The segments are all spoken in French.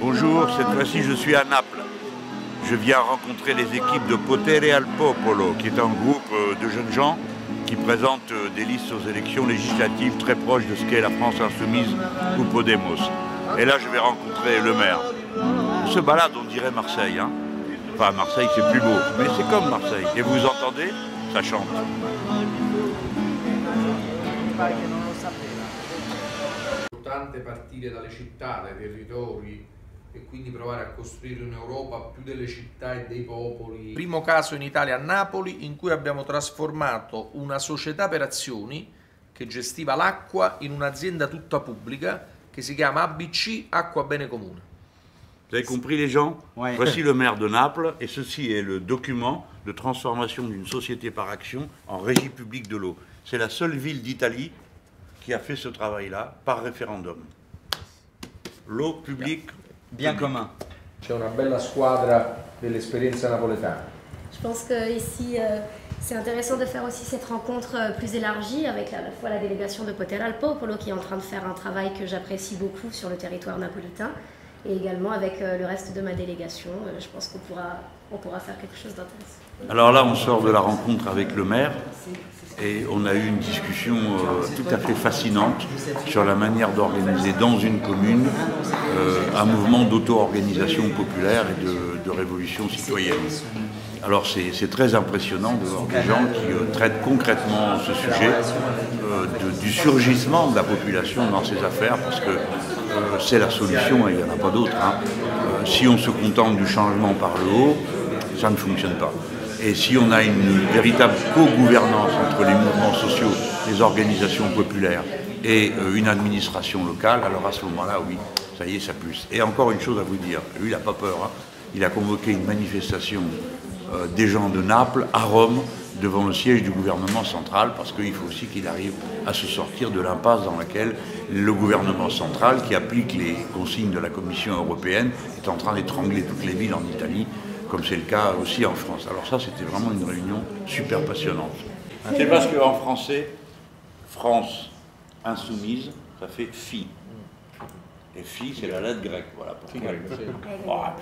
Bonjour, cette fois-ci je suis à Naples. Je viens rencontrer les équipes de Potere al Popolo, qui est un groupe de jeunes gens qui présentent des listes aux élections législatives très proches de ce qu'est la France insoumise ou Podemos. Et là je vais rencontrer le maire. On se balade, on dirait Marseille, hein. Enfin Marseille c'est plus beau, mais c'est comme Marseille. Et vous entendez, ça chante. Importante partire dalle città, dai territori e quindi provare a costruire un'Europa più delle città e dei popoli. Primo caso in Italia a Napoli in cui abbiamo trasformato una società per azioni che gestiva l'acqua in un'azienda tutta pubblica che si chiama ABC Acqua Bene Comune. Vous avez compris les gens? Ouais. Voici le maire de Naples et ceci est le document de transformation d'une société par action en régie publique de l'eau. C'est la seule ville d'Italie qui a fait ce travail-là par référendum. L'eau publique. Bien commun. C'è una bella squadra dell'esperienza napoletana. Je pense qu'ici, c'est intéressant de faire aussi cette rencontre plus élargie avec à la fois la délégation de Potere al Popolo qui est en train de faire un travail que j'apprécie beaucoup sur le territoire napolitain et également avec le reste de ma délégation. Je pense qu'on pourra faire quelque chose d'intéressant. Alors là, on sort de la rencontre avec le maire et on a eu une discussion tout à fait fascinante sur la manière d'organiser dans une commune un mouvement d'auto-organisation populaire et de révolution citoyenne. Alors c'est très impressionnant de voir des gens qui traitent concrètement ce sujet du surgissement de la population dans ces affaires, parce que c'est la solution et il n'y en a pas d'autre. Hein. Si on se contente du changement par le haut, ça ne fonctionne pas. Et si on a une véritable co-gouvernance entre les mouvements sociaux, les organisations populaires et une administration locale, alors à ce moment-là, oui, ça y est, ça pousse. Et encore une chose à vous dire, lui, il n'a pas peur. Hein. Il a convoqué une manifestation des gens de Naples à Rome devant le siège du gouvernement central, parce qu'il faut aussi qu'il arrive à se sortir de l'impasse dans laquelle le gouvernement central, qui applique les consignes de la Commission européenne, est en train d'étrangler toutes les villes en Italie, comme c'est le cas aussi en France. Alors ça, c'était vraiment une réunion super passionnante. C'est parce qu'en français, France insoumise, ça fait FI. Et FI, c'est la lettre grecque, voilà. Puis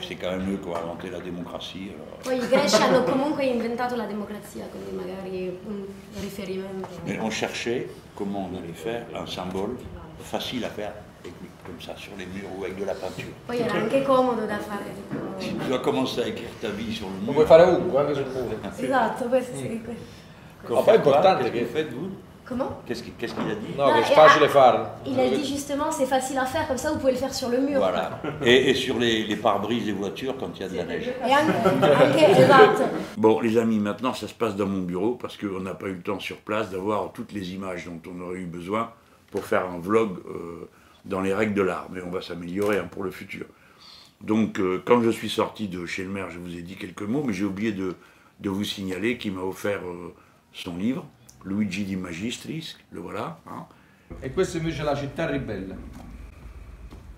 c'est quand même eux qui ont inventé la démocratie. Alors. Poi i greci hanno comunque inventato la democrazia, quindi magari un riferimento. Mais on cherchait comment on allait faire un symbole facile à faire, comme ça, sur les murs ou avec de la peinture. Poi era anche comodo da fare. Si tu dois commencer à écrire ta vie sur le Lo mur. puoi fare ovunque, anche sul muro. Esatto, questo sì. Ma poi è importante Qu'est-ce que che... vous faites, vous? Comment? Qu'est-ce qu'il a dit? No, che è facile farlo. Il a dit justement, c'est facile à faire, comme ça vous pouvez le faire sur le mur. Voilà. Et sur les pare-brises des voitures quand il y a de la neige. Et anche esatto. Bon, les amis, maintenant ça se passe dans mon bureau parce qu'on n'a pas eu le temps sur place d'avoir toutes les images dont on aurait eu besoin pour faire un vlog dans les règles de l'art. Mais on va s'améliorer hein, pour le futur. Donc, quand je suis sorti de chez le maire, je vous ai dit quelques mots, mais j'ai oublié de vous signaler qu'il m'a offert son livre, Luigi Di Magistris, le voilà. Hein. E questa invece è la città ribelle.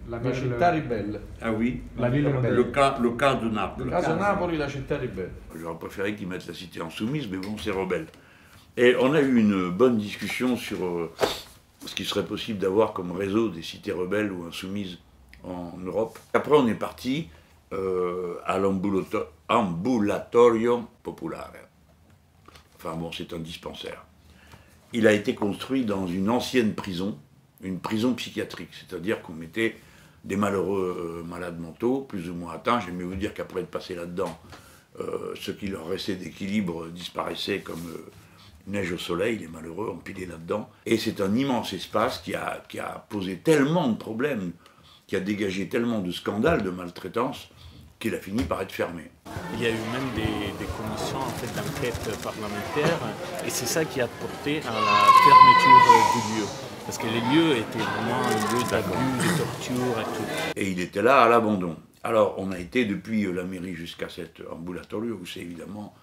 La città ribelle. Ah oui, La ville rebelle. le cas de Naples. Il caso Napoli, la città ribelle. J'aurais préféré qu'ils mettent la cité insoumise, mais bon, c'est rebelle. Et on a eu une bonne discussion sur ce qu'il serait possible d'avoir comme réseau des cités rebelles ou insoumises en Europe. Après, on est parti à l'ambulatorio popolare. Enfin bon, c'est un dispensaire. Il a été construit dans une ancienne prison, une prison psychiatrique, c'est-à-dire qu'on mettait des malheureux malades mentaux, plus ou moins atteints. J'aime vous dire qu'après être passé là-dedans, ce qui leur restait d'équilibre disparaissait comme neige au soleil, les malheureux empilés là-dedans. Et c'est un immense espace qui a posé tellement de problèmes, qui a dégagé tellement de scandales de maltraitance, qu'il a fini par être fermé. Il y a eu même des commissions en fait, d'enquête parlementaire et c'est ça qui a porté à la fermeture du lieu. Parce que les lieux étaient vraiment un lieu d'abus, de torture et tout. Et il était là à l'abandon. Alors on a été depuis la mairie jusqu'à cet ambulatorio où c'est évidemment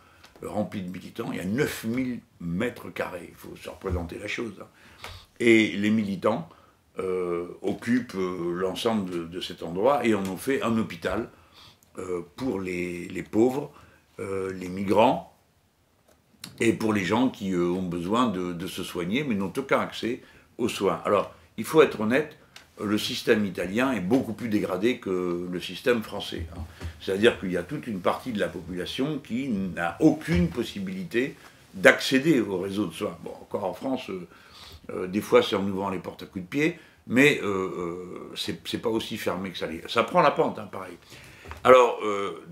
rempli de militants. Il y a 9000 mètres carrés, il faut se représenter la chose. Hein. Et les militants occupent l'ensemble de cet endroit et en ont fait un hôpital pour les pauvres, les migrants et pour les gens qui ont besoin de se soigner mais n'ont aucun accès aux soins. Alors, il faut être honnête, le système italien est beaucoup plus dégradé que le système français. Hein. C'est-à-dire qu'il y a toute une partie de la population qui n'a aucune possibilité d'accéder au réseau de soins. Bon, encore en France, des fois c'est en ouvrant les portes à coups de pied, mais c'est pas aussi fermé que ça l'est. Ça prend la pente, hein, pareil. Alors,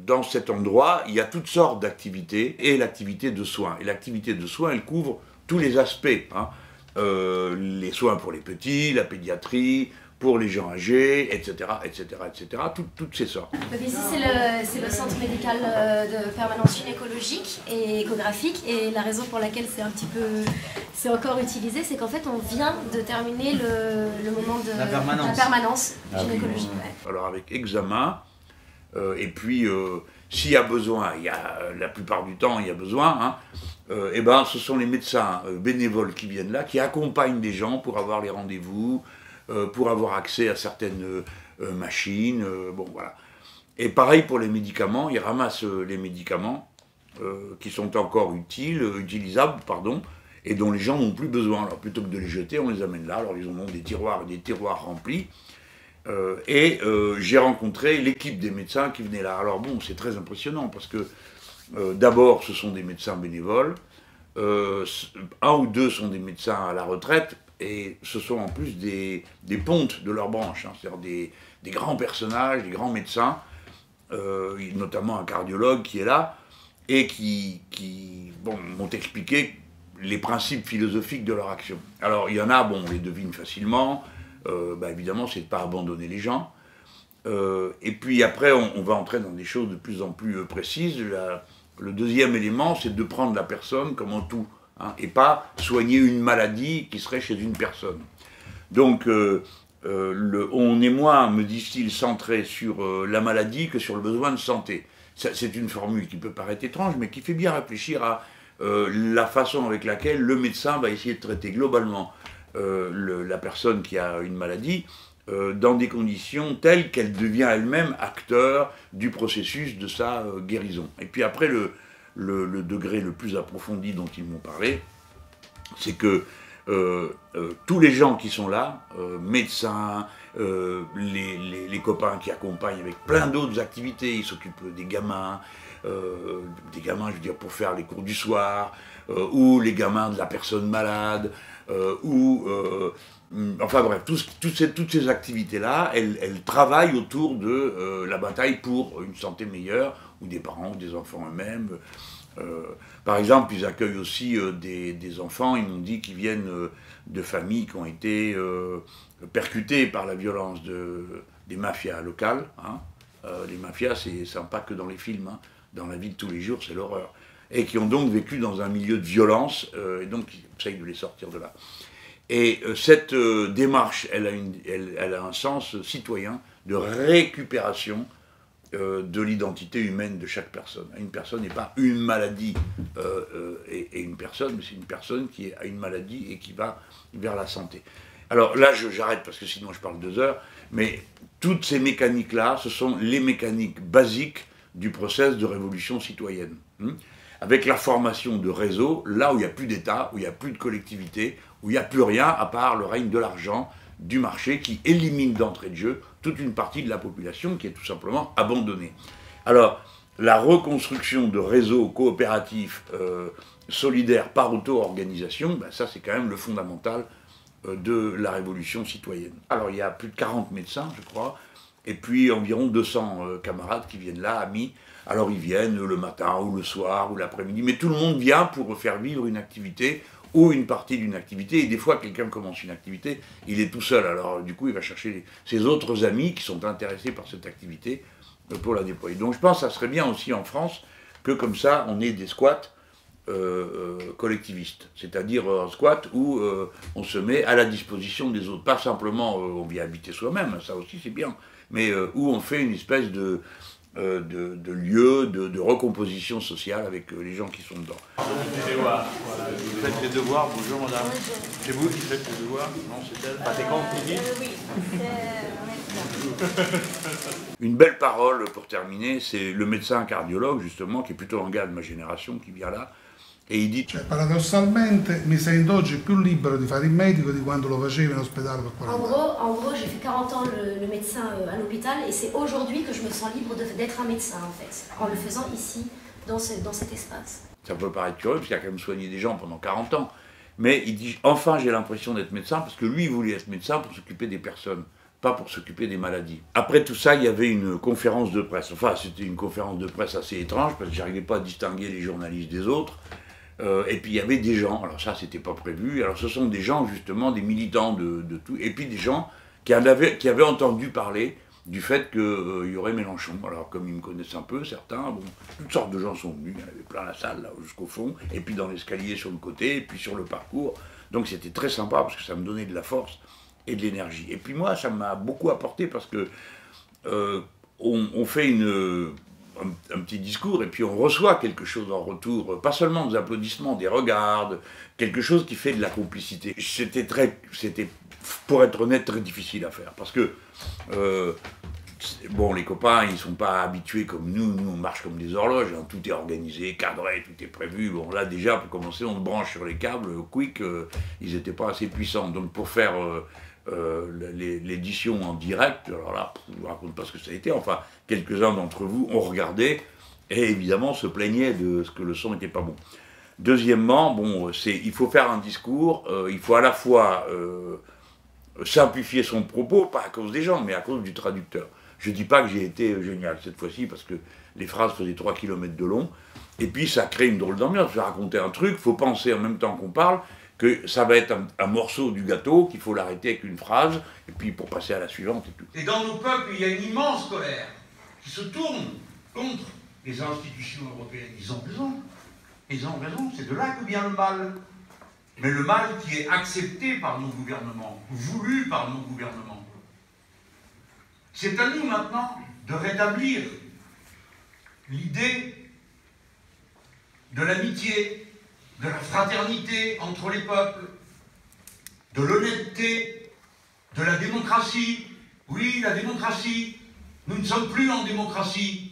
dans cet endroit, il y a toutes sortes d'activités, et l'activité de soins. Et l'activité de soins, elle couvre tous les aspects. Hein. Les soins pour les petits, la pédiatrie, pour les gens âgés, etc., etc., etc., toutes ces sortes. Donc ici, c'est le centre médical de permanence gynécologique et échographique, et la raison pour laquelle c'est encore utilisé, c'est qu'en fait, on vient de terminer le moment de la permanence gynécologique. Ouais. Alors avec examen, et puis s'il y a besoin, la plupart du temps il y a besoin, hein, et ben ce sont les médecins bénévoles qui viennent là, qui accompagnent des gens pour avoir les rendez-vous, pour avoir accès à certaines machines, bon voilà. Et pareil pour les médicaments, ils ramassent les médicaments qui sont encore utilisables, pardon, et dont les gens n'ont plus besoin. Alors plutôt que de les jeter, on les amène là, alors ils en ont des tiroirs et des tiroirs remplis. J'ai rencontré l'équipe des médecins qui venaient là. Alors bon, c'est très impressionnant parce que d'abord ce sont des médecins bénévoles, un ou deux sont des médecins à la retraite, et ce sont en plus des pontes de leur branche, hein, c'est-à-dire des grands personnages, des grands médecins, notamment un cardiologue qui est là, et qui m'ont expliqué les principes philosophiques de leur action. Alors il y en a, bon, on les devine facilement, évidemment c'est de ne pas abandonner les gens, et puis après on va entrer dans des choses de plus en plus précises. Le deuxième élément, c'est de prendre la personne comme un tout, hein, et pas soigner une maladie qui serait chez une personne. Donc on est moins, me disent-ils, centré sur la maladie que sur le besoin de santé. C'est une formule qui peut paraître étrange, mais qui fait bien réfléchir à la façon avec laquelle le médecin va essayer de traiter globalement la personne qui a une maladie, dans des conditions telles qu'elle devient elle-même acteur du processus de sa guérison. Et puis après, le degré le plus approfondi dont ils m'ont parlé, c'est que tous les gens qui sont là, médecins, les copains qui accompagnent avec plein d'autres activités, ils s'occupent des gamins, je veux dire, pour faire les cours du soir, ou les gamins de la personne malade, enfin bref, toutes ces activités-là, elles travaillent autour de la bataille pour une santé meilleure, ou des parents, ou des enfants eux-mêmes. Par exemple, ils accueillent aussi des enfants, ils m'ont dit, qui viennent de familles qui ont été percutées par la violence des mafias locales. Hein. Les mafias, c'est pas que dans les films, hein. Dans la vie de tous les jours, c'est l'horreur. Et qui ont donc vécu dans un milieu de violence, et donc ils essayent de les sortir de là. Et cette démarche, elle a un sens citoyen de récupération de l'identité humaine de chaque personne. Une personne n'est pas une maladie et une personne, mais c'est une personne qui a une maladie et qui va vers la santé. Alors là, j'arrête parce que sinon je parle 2 heures, mais toutes ces mécaniques-là, ce sont les mécaniques basiques du process de révolution citoyenne. Avec la formation de réseaux, là où il n'y a plus d'État, où il n'y a plus de collectivité, où il n'y a plus rien à part le règne de l'argent, du marché, qui élimine d'entrée de jeu toute une partie de la population qui est tout simplement abandonnée. Alors, la reconstruction de réseaux coopératifs solidaires par auto-organisation, ça c'est quand même le fondamental de la révolution citoyenne. Alors, il y a plus de 40 médecins, je crois, et puis environ 200 camarades qui viennent là, amis. Alors ils viennent le matin ou le soir ou l'après-midi, mais tout le monde vient pour faire vivre une activité ou une partie d'une activité, et des fois quelqu'un commence une activité, il est tout seul, alors du coup il va chercher ses autres amis qui sont intéressés par cette activité pour la déployer. Donc je pense que ça serait bien aussi en France que comme ça on ait des squats collectivistes, c'est-à-dire un squat où on se met à la disposition des autres, pas simplement on vient habiter soi-même, ça aussi c'est bien, mais où on fait une espèce de lieu de recomposition sociale avec les gens qui sont dedans. Vous faites les devoirs, bonjour madame. C'est vous qui faites les devoirs? Non, c'est elle. T'es quand oui, Une belle parole pour terminer, c'est le médecin cardiologue justement, qui est plutôt un gars de ma génération, qui vient là, Et il dit... Cioè, paradossalmente mi sento oggi più libero di fare il medico di quando lo facevo in ospedale per 40 ans. En gros, j'ai fait 40 ans le médecin à l'hôpital et c'est aujourd'hui que je me sens libre d'être un médecin en fait, en le faisant ici, dans cet espace. Ça peut paraître curieux parce qu'il a quand même soigné des gens pendant 40 ans. Mais il dit, enfin j'ai l'impression d'être médecin parce que lui il voulait être médecin pour s'occuper des personnes, pas pour s'occuper des maladies. Après tout ça, il y avait une conférence de presse. Enfin, c'était une conférence de presse assez étrange parce que j'arrivais pas à distinguer les journalistes des autres. Et puis il y avait des gens, alors ça c'était pas prévu, alors ce sont des gens justement, des militants de tout, et puis des gens qui avaient entendu parler du fait qu'il y aurait Mélenchon. Alors comme ils me connaissent un peu, certains, bon, toutes sortes de gens sont venus, il y en avait plein la salle là jusqu'au fond, et puis dans l'escalier sur le côté, et puis sur le parcours, donc c'était très sympa parce que ça me donnait de la force et de l'énergie. Et puis moi ça m'a beaucoup apporté parce que on fait un petit discours et puis on reçoit quelque chose en retour, pas seulement des applaudissements, des regards, quelque chose qui fait de la complicité. C'était pour être honnête, très difficile à faire parce que bon, les copains, ils sont pas habitués comme nous on marche comme des horloges, hein, tout est organisé, cadré, tout est prévu. Bon là déjà, pour commencer, on se branche sur les câbles, quick, ils n'étaient pas assez puissants. Donc pour faire l'édition en direct, alors là, je ne vous raconte pas ce que ça a été, enfin, quelques-uns d'entre vous ont regardé et évidemment se plaignaient de ce que le son n'était pas bon. Deuxièmement, bon, il faut faire un discours, il faut à la fois simplifier son propos, pas à cause des gens, mais à cause du traducteur. Je ne dis pas que j'ai été génial cette fois-ci, parce que les phrases faisaient 3 km de long, et puis ça crée une drôle d'ambiance. Je vais raconter un truc, il faut penser en même temps qu'on parle, que ça va être un morceau du gâteau, qu'il faut l'arrêter avec une phrase, et puis pour passer à la suivante et tout. Et dans nos peuples, il y a une immense colère qui se tourne contre les institutions européennes. Ils ont raison. Ils ont raison. C'est de là que vient le mal. Mais le mal qui est accepté par nos gouvernements, voulu par nos gouvernements. C'est à nous maintenant de rétablir l'idée de l'amitié, de la fraternité entre les peuples, de l'honnêteté, de la démocratie. Oui, la démocratie. Nous ne sommes plus en démocratie.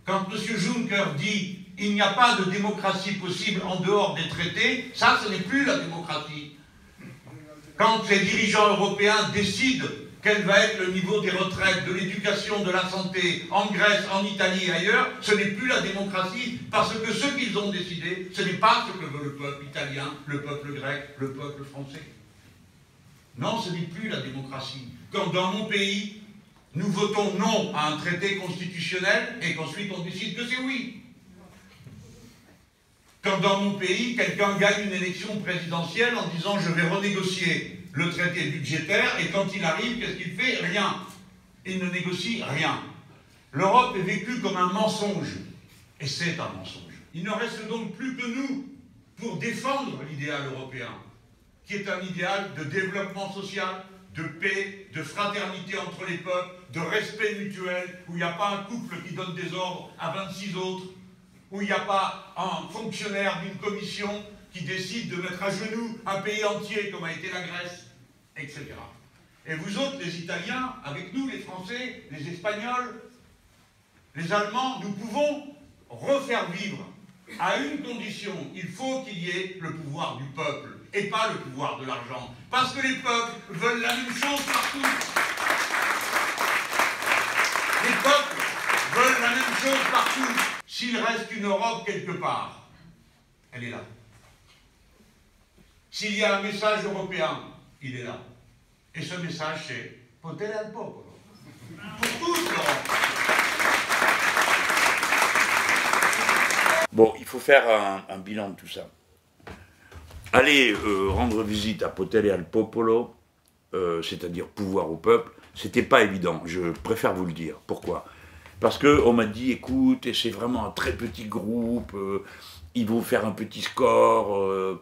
Quand M. Juncker dit « il n'y a pas de démocratie possible en dehors des traités », ça, ce n'est plus la démocratie. Quand les dirigeants européens décident quel va être le niveau des retraites, de l'éducation, de la santé, en Grèce, en Italie et ailleurs, ce n'est plus la démocratie, parce que ce qu'ils ont décidé, ce n'est pas ce que veut le peuple italien, le peuple grec, le peuple français. Non, ce n'est plus la démocratie. Quand dans mon pays, nous votons non à un traité constitutionnel et qu'ensuite on décide que c'est oui. Quand dans mon pays, quelqu'un gagne une élection présidentielle en disant je vais renégocier le traité budgétaire, et quand il arrive, qu'est-ce qu'il fait? Rien. Il ne négocie rien. L'Europe est vécue comme un mensonge, et c'est un mensonge. Il ne reste donc plus que nous pour défendre l'idéal européen, qui est un idéal de développement social, de paix, de fraternité entre les peuples, de respect mutuel, où il n'y a pas un couple qui donne des ordres à 26 autres, où il n'y a pas un fonctionnaire d'une commission qui décide de mettre à genoux un pays entier, comme a été la Grèce, etc. Et vous autres, les Italiens, avec nous, les Français, les Espagnols, les Allemands, nous pouvons refaire vivre à une condition: il faut qu'il y ait le pouvoir du peuple, et pas le pouvoir de l'argent. Parce que les peuples veulent la même chose partout. Les peuples veulent la même chose partout. S'il reste une Europe quelque part, elle est là. S'il y a un message européen, il est là. Et ce message, c'est « Potere al popolo ». Pour toute l'Europe. Bon, il faut faire un bilan de tout ça. Aller rendre visite à Potere al popolo, c'est-à-dire pouvoir au peuple, c'était pas évident, je préfère vous le dire. Pourquoi? Parce qu'on m'a dit, écoute, c'est vraiment un très petit groupe, ils vont faire un petit score,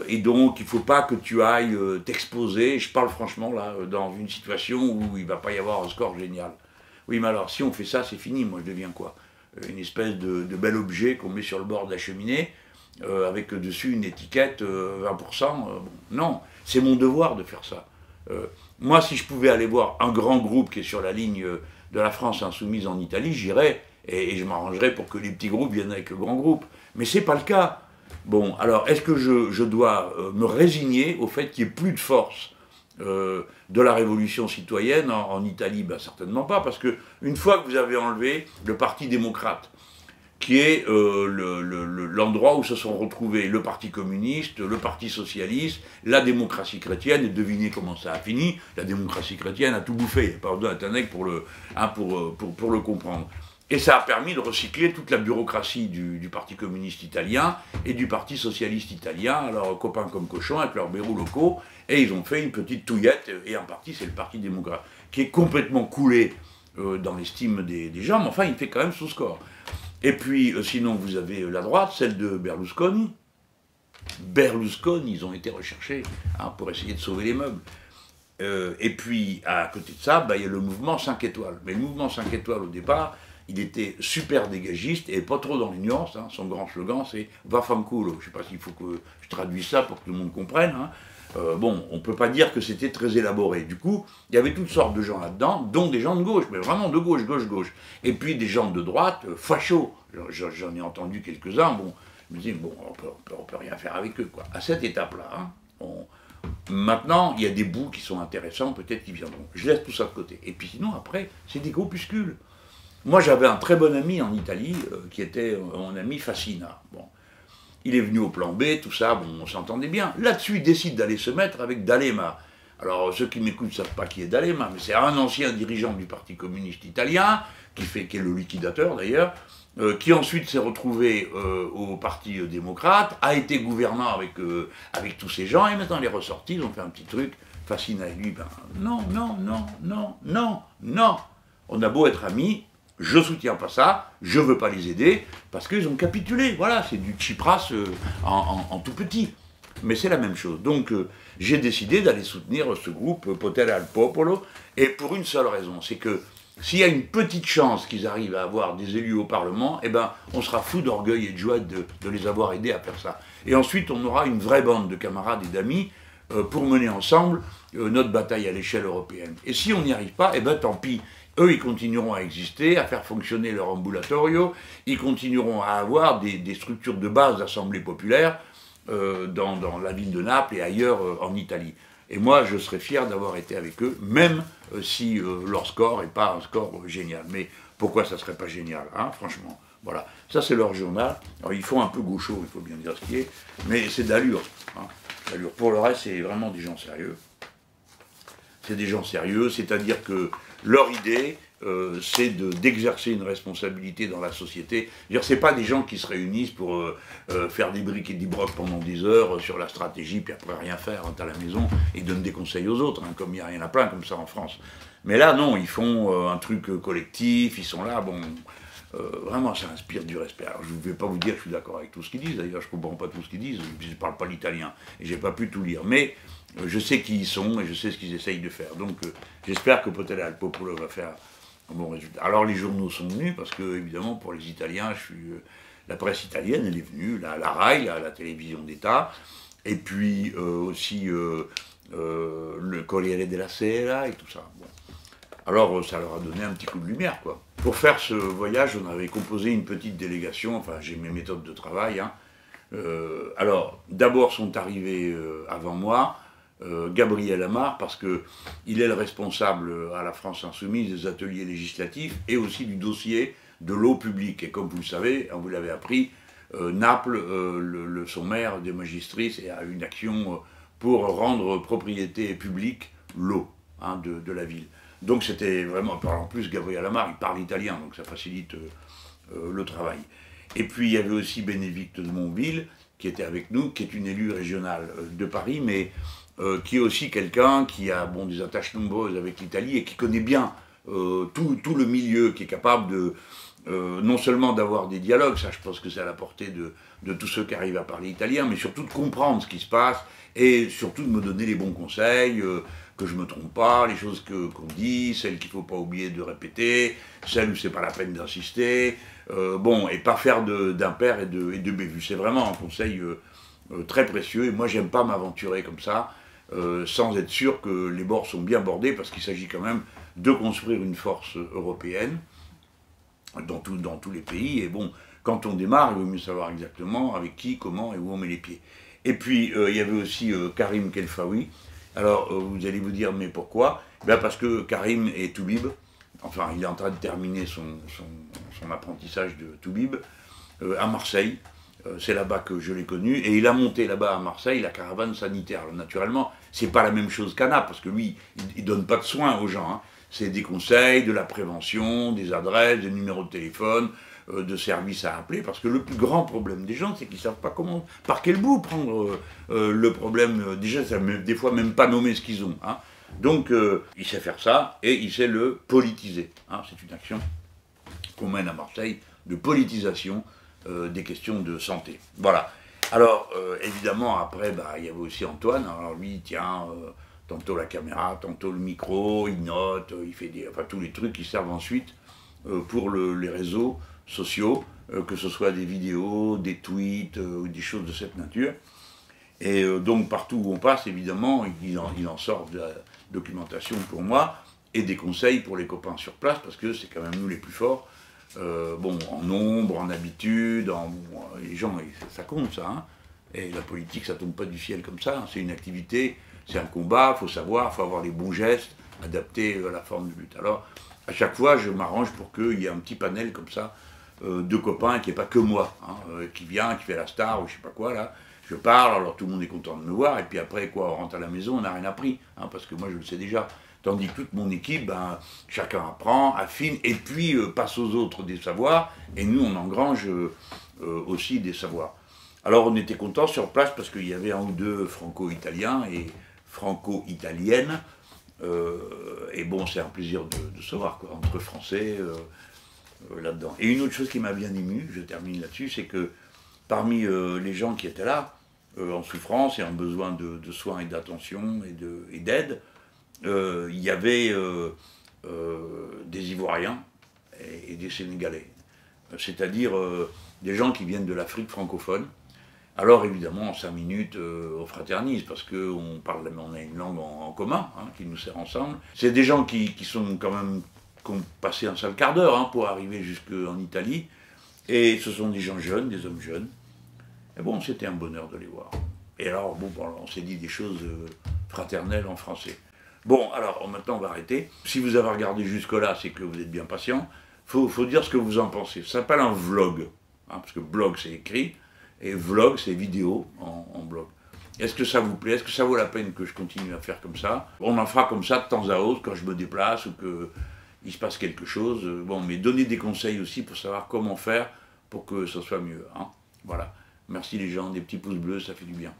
et donc il ne faut pas que tu ailles t'exposer, je parle franchement là, dans une situation où il ne va pas y avoir un score génial. Oui, mais alors si on fait ça, c'est fini, moi je deviens quoi? Une espèce de bel objet qu'on met sur le bord de la cheminée, avec dessus une étiquette 20%. Bon, non, c'est mon devoir de faire ça. Moi, si je pouvais aller voir un grand groupe qui est sur la ligne de la France insoumise en Italie, j'irais et je m'arrangerais pour que les petits groupes viennent avec le grand groupe. Mais c'est pas le cas. Bon, alors, est-ce que je dois me résigner au fait qu'il n'y ait plus de force de la révolution citoyenne en Italie? Ben, certainement pas, parce que une fois que vous avez enlevé le Parti démocrate, qui est l'endroit où se sont retrouvés le Parti communiste, le Parti socialiste, la démocratie chrétienne, et devinez comment ça a fini, la démocratie chrétienne a tout bouffé, pardon, Atanek pour le comprendre. Et ça a permis de recycler toute la bureaucratie du Parti communiste italien et du Parti socialiste italien, alors copains comme cochons, avec leurs bureaux locaux, et ils ont fait une petite touillette, et en partie c'est le Parti démocrate, qui est complètement coulé dans l'estime des gens, mais enfin il fait quand même son score. Et puis, sinon, vous avez la droite, celle de Berlusconi. Berlusconi, ils ont été recherchés pour essayer de sauver les meubles. Et puis, à côté de ça, il y a le mouvement 5 étoiles. Mais le mouvement 5 étoiles, au départ, il était super dégagiste et pas trop dans l'ignorance. Son grand slogan, c'est « Vaffanculo ». Je ne sais pas s'il faut que je traduise ça pour que tout le monde comprenne. Bon, on ne peut pas dire que c'était très élaboré. Du coup, il y avait toutes sortes de gens là-dedans, dont des gens de gauche, mais vraiment de gauche. Et puis des gens de droite, fachos. J'en ai entendu quelques-uns, bon, je me dis, bon, on peut rien faire avec eux, quoi. À cette étape-là, maintenant, il y a des bouts qui sont intéressants, peut-être qu'ils viendront. Je laisse tout ça de côté. Et puis sinon, après, c'est des groupuscules. Moi, j'avais un très bon ami en Italie, qui était mon ami Fassina. Bon. Il est venu au plan B, tout ça, bon, on s'entendait bien. Là-dessus, il décide d'aller se mettre avec D'Alema. Alors, ceux qui m'écoutent ne savent pas qui est D'Alema, mais c'est un ancien dirigeant du Parti communiste italien, qui est le liquidateur d'ailleurs, qui ensuite s'est retrouvé au Parti démocrate, a été gouvernant avec tous ces gens, et maintenant il est ressorti, ils ont fait un petit truc. Fassina et lui, non. On a beau être amis, je soutiens pas ça, je veux pas les aider, parce qu'ils ont capitulé. Voilà, c'est du Tsipras en tout petit. Mais c'est la même chose. Donc j'ai décidé d'aller soutenir ce groupe Potere al Popolo, et pour une seule raison, c'est que s'il y a une petite chance qu'ils arrivent à avoir des élus au Parlement, eh ben, on sera fou d'orgueil et de joie de les avoir aidés à faire ça. Et ensuite, on aura une vraie bande de camarades et d'amis pour mener ensemble notre bataille à l'échelle européenne. Et si on n'y arrive pas, eh ben, tant pis. Eux, ils continueront à exister, à faire fonctionner leur ambulatorio, ils continueront à avoir des structures de base d'assemblée populaire dans la ville de Naples et ailleurs en Italie. Et moi, je serais fier d'avoir été avec eux, même si leur score n'est pas un score génial. Mais pourquoi ça ne serait pas génial, franchement? Voilà, ça c'est leur journal. Alors ils font un peu gaucho, il faut bien dire ce qui est, mais c'est d'allure. Pour le reste, c'est vraiment des gens sérieux. C'est des gens sérieux, c'est-à-dire que leur idée, c'est d'exercer une responsabilité dans la société. C'est pas des gens qui se réunissent pour faire des briques et des brocs pendant des heures sur la stratégie, puis après rien faire à la maison, et donnent des conseils aux autres, comme il y en a plein comme ça en France. Mais là, non, ils font un truc collectif, ils sont là, bon... vraiment, ça inspire du respect. Alors, je ne vais pas vous dire que je suis d'accord avec tout ce qu'ils disent, d'ailleurs, je ne comprends pas tout ce qu'ils disent, je ne parle pas l'italien, et je n'ai pas pu tout lire, mais je sais qui ils sont, et je sais ce qu'ils essayent de faire. Donc, j'espère que Potere al Popolo va faire un bon résultat. Alors, les journaux sont venus, parce que, évidemment, pour les Italiens, la presse italienne, elle est venue, la RAI, la télévision d'État, et puis aussi le Corriere della Sera, et tout ça. Bon. Alors, ça leur a donné un petit coup de lumière, quoi. Pour faire ce voyage, on avait composé une petite délégation, enfin, j'ai mes méthodes de travail. Alors, d'abord sont arrivés avant moi Gabriel Amar, parce qu'il est le responsable à la France Insoumise des ateliers législatifs et aussi du dossier de l'eau publique. Et comme vous le savez, vous l'avez appris, Naples, son maire des Magistris, a une action pour rendre propriété publique l'eau de la ville. Donc c'était vraiment, en plus Gabriel Amar, il parle italien, donc ça facilite le travail. Et puis il y avait aussi Bénédicte de Montville, qui était avec nous, qui est une élue régionale de Paris, mais qui est aussi quelqu'un qui a des attaches nombreuses avec l'Italie et qui connaît bien tout le milieu, qui est capable de, non seulement d'avoir des dialogues, ça je pense que c'est à la portée de tous ceux qui arrivent à parler italien, mais surtout de comprendre ce qui se passe et surtout de me donner les bons conseils, que je ne me trompe pas, les choses qu'on dit, celles qu'il ne faut pas oublier de répéter, celles où c'est pas la peine d'insister, et pas faire d'impair et de bévue. C'est vraiment un conseil très précieux, et moi j'aime pas m'aventurer comme ça, sans être sûr que les bords sont bien bordés, parce qu'il s'agit quand même de construire une force européenne dans tous les pays, et bon, quand on démarre, il vaut mieux savoir exactement avec qui, comment et où on met les pieds. Et puis, il y avait aussi Karim Kelfaoui. Alors, vous allez vous dire, mais pourquoi? Ben parce que Karim est toubib. Enfin, il est en train de terminer son apprentissage de toubib à Marseille. C'est là-bas que je l'ai connu. Et il a monté là-bas à Marseille la caravane sanitaire. Alors, naturellement, c'est pas la même chose qu'Anna, parce que lui, il donne pas de soins aux gens. Hein. C'est des conseils, de la prévention, des adresses, des numéros de téléphone, de services à appeler, parce que le plus grand problème des gens, c'est qu'ils ne savent pas comment, par quel bout prendre le problème. Déjà, ça des fois même pas nommer ce qu'ils ont. Hein. Donc, il sait faire ça, et il sait le politiser. Hein. C'est une action qu'on mène à Marseille, de politisation des questions de santé. Voilà. Alors, évidemment, après, bah, il y avait aussi Antoine. Alors lui, il tient tantôt la caméra, tantôt le micro, il note, il fait enfin, tous les trucs qui servent ensuite pour les réseaux sociaux, que ce soit des vidéos, des tweets, ou des choses de cette nature. Et donc partout où on passe, évidemment, il en sort de la documentation pour moi, et des conseils pour les copains sur place, parce que c'est quand même nous les plus forts. Bon, en nombre, en habitude, les gens, ça compte ça, hein. Et la politique, ça tombe pas du ciel comme ça, hein. C'est une activité, c'est un combat, il faut savoir, il faut avoir les bons gestes, adaptés à la forme de lutte. Alors, à chaque fois, je m'arrange pour qu'il y ait un petit panel comme ça, de copains, qui n'est pas que moi, hein, qui vient, qui fait la star, ou je sais pas quoi, là. Je parle, alors tout le monde est content de me voir, et puis après, quoi, on rentre à la maison, on n'a rien appris, hein, parce que moi, je le sais déjà. Tandis que toute mon équipe, ben, chacun apprend, affine, et puis passe aux autres des savoirs, et nous, on engrange aussi des savoirs. Alors, on était contents sur place, parce qu'il y avait un ou deux franco-italiens et franco-italiennes, et bon, c'est un plaisir de se voir, quoi, entre Français là-dedans. Et une autre chose qui m'a bien ému, je termine là-dessus, c'est que parmi les gens qui étaient là, en souffrance et en besoin de soins et d'attention et d'aide, il y avait des Ivoiriens et des Sénégalais, c'est-à-dire des gens qui viennent de l'Afrique francophone. Alors évidemment, en 5 minutes, on fraternise, parce qu'on a une langue en commun, hein, qui nous sert ensemble. C'est des gens qui sont quand même, qui ont passé un sale quart d'heure, hein, pour arriver jusqu'en Italie, et ce sont des gens jeunes, des hommes jeunes. Et bon, c'était un bonheur de les voir. Et alors, bon, on s'est dit des choses fraternelles en français. Bon, alors maintenant on va arrêter. Si vous avez regardé jusque-là, c'est que vous êtes bien patient. Faut dire ce que vous en pensez. Ça s'appelle un vlog, hein, parce que blog c'est écrit, et vlog c'est vidéo en blog. Est-ce que ça vous plaît? Est-ce que ça vaut la peine que je continue à faire comme ça? On en fera comme ça de temps à autre, quand je me déplace ou qu'il se passe quelque chose. Bon, mais donnez des conseils aussi pour savoir comment faire pour que ça soit mieux. Hein. Voilà. Merci les gens, des petits pouces bleus, ça fait du bien.